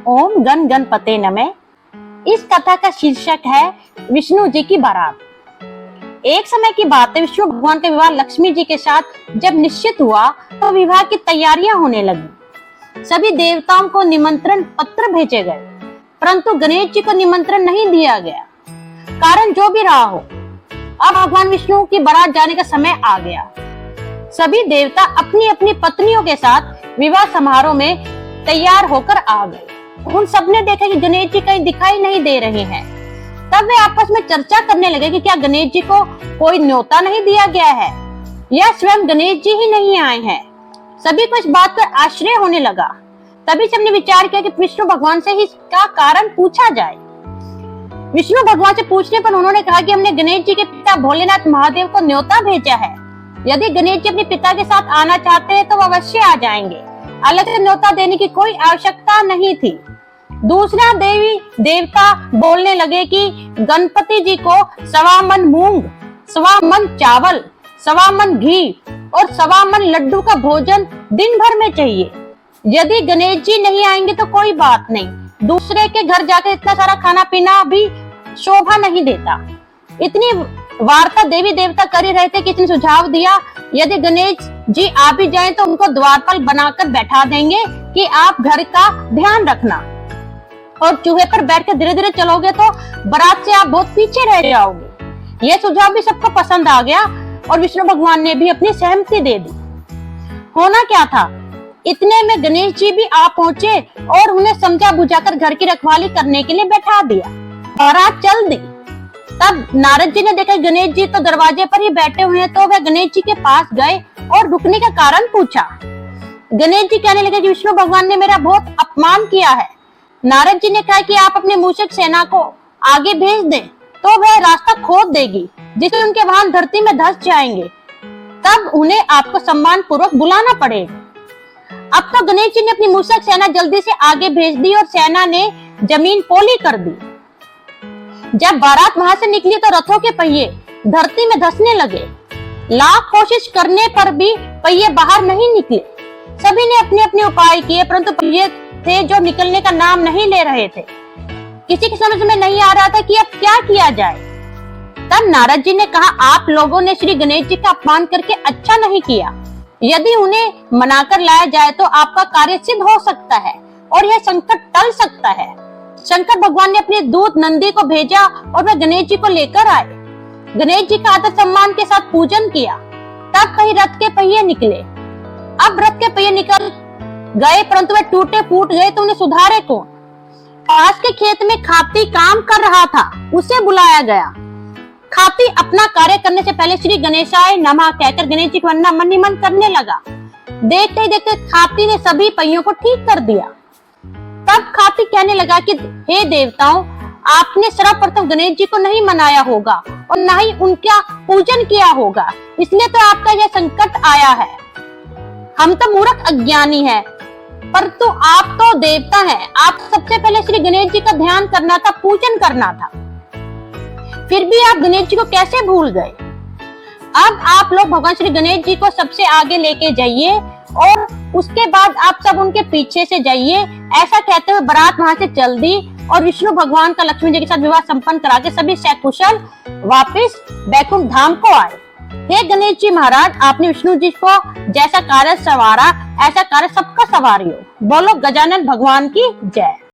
ओम गण गणपते नमः। इस कथा का शीर्षक है विष्णु जी की बारात। एक समय की बात है, विष्णु भगवान का विवाह लक्ष्मी जी के साथ जब निश्चित हुआ तो विवाह की तैयारियां होने लगी। सभी देवताओं को निमंत्रण पत्र भेजे गए, परंतु गणेश जी को निमंत्रण नहीं दिया गया। कारण जो भी रहा हो, अब भगवान विष्णु की बारात जाने का समय आ गया। सभी देवता अपनी अपनी पत्नियों के साथ विवाह समारोह में तैयार होकर आ गए। उन सबने देखा कि गणेश जी कहीं दिखाई नहीं दे रहे हैं। तब वे आपस में चर्चा करने लगे कि क्या गणेश जी को कोई न्योता नहीं दिया गया है या स्वयं गणेश जी ही नहीं आए हैं। सभी को इस बात पर आश्चर्य होने लगा। तभी सबने विचार किया कि विष्णु भगवान से ही इसका कारण पूछा जाए। विष्णु भगवान से पूछने पर उन्होंने कहा कि हमने गणेश जी के पिता भोलेनाथ महादेव को न्योता भेजा है। यदि गणेश जी अपने पिता के साथ आना चाहते हैं तो वो अवश्य आ जाएंगे। अलग से न्योता देने की कोई आवश्यकता नहीं थी। दूसरा देवी देवता बोलने लगे कि गणपति जी को 1.25 मन मूंग, 1.25 मन चावल, 1.25 मन घी और 1.25 मन लड्डू का भोजन दिन भर में चाहिए। यदि गणेश जी नहीं आएंगे तो कोई बात नहीं, दूसरे के घर जाकर इतना सारा खाना पीना भी शोभा नहीं देता। इतनी वार्ता देवी देवता कर ही रहे थे कि इसने सुझाव दिया, यदि गणेश जी आ भी जाएं तो उनको द्वारपाल बनाकर बैठा देंगे कि आप घर का ध्यान रखना, और चूहे पर बैठकर धीरे धीरे चलोगे तो बारात से आप बहुत पीछे रह जाओगे। यह सुझाव भी सबको पसंद आ गया और विष्णु भगवान ने भी अपनी सहमति दे दी। होना क्या था, इतने में गणेश जी भी आ पहुंचे और उन्हें समझा बुझाकर घर की रखवाली करने के लिए बैठा दिया। बारात चल दी। तब नारद जी ने देखा गणेश जी तो दरवाजे पर ही बैठे हुए हैं, तो वे गणेश जी के पास गए और रुकने का कारण पूछा। गणेश जी कहने लगे कि विष्णु भगवान ने मेरा बहुत अपमान किया है। नारद जी ने कहा कि आप अपने मूषक सेना को आगे भेज दें तो वह रास्ता खोद देगी, जिससे उनके वाहन धरती में धंस जाएंगे। तब उन्हें आपको सम्मान पूर्वक बुलाना पड़ेगा। अब तो गणेश जी ने अपनी मूषक सेना जल्दी से आगे भेज दी और सेना ने जमीन पोली कर दी। जब बारात वहां से निकली तो रथों के पहिए धरती में धंसने लगे। लाख कोशिश करने पर भी पहिए बाहर नहीं निकले। सभी ने अपने अपने उपाय किए, परंतु पहिए थे जो निकलने का नाम नहीं ले रहे थे। किसी की समझ में नहीं आ रहा था कि अब क्या किया जाए। तब नारद जी ने कहा, आप लोगों ने श्री गणेश जी का अपमान करके अच्छा नहीं किया। यदि उन्हें मनाकर लाया जाए तो आपका कार्य सिद्ध हो सकता है और यह संकट टल सकता है। शंकर भगवान ने अपने दूत नंदी को भेजा और वह गणेश जी को लेकर आए। गणेश जी का आदर सम्मान के साथ पूजन किया। तब कहीं रथ के पहिए निकले। अब रथ के पहिए निकल गए, परंतु वे टूटे फूट गए तो उन्हें सुधारे कौन। पास के खेत में खाती काम कर रहा था, उसे बुलाया गया। खाती अपना कार्य करने से पहले श्री गणेशाय नमः कहकर गणेश जी को वंदना मन ही मन करने लगा। देखते ही देखते खाती ने सभी पहियों को ठीक कर दिया। तब खाती कहने लगा कि हे देवताओं, आपने सर्वप्रथम गणेश जी को नहीं मनाया होगा और न ही उनका पूजन किया होगा, इसलिए तो आपका यह संकट आया है। हम तो मूर्ख अज्ञानी हैं, परंतु आप तो देवता हैं। आप सबसे पहले श्री गणेश जी का ध्यान करना था, पूजन करना था। फिर भी आप गणेश जी को कैसे भूल गए। अब आप लोग भगवान श्री गणेश जी को सबसे आगे लेके जाइए और उसके बाद आप सब उनके पीछे से जाइए। ऐसा कहते हुए बारात वहां से चल दी और विष्णु भगवान का लक्ष्मी जी के साथ विवाह संपन्न करा के सभी सकुशल वापिस बैकुंठ धाम को आए। हे गणेश जी महाराज, आपने विष्णु जी को जैसा कार्य सवारा, ऐसा कार्य सबका सवारियो। बोलो गजानन भगवान की जय।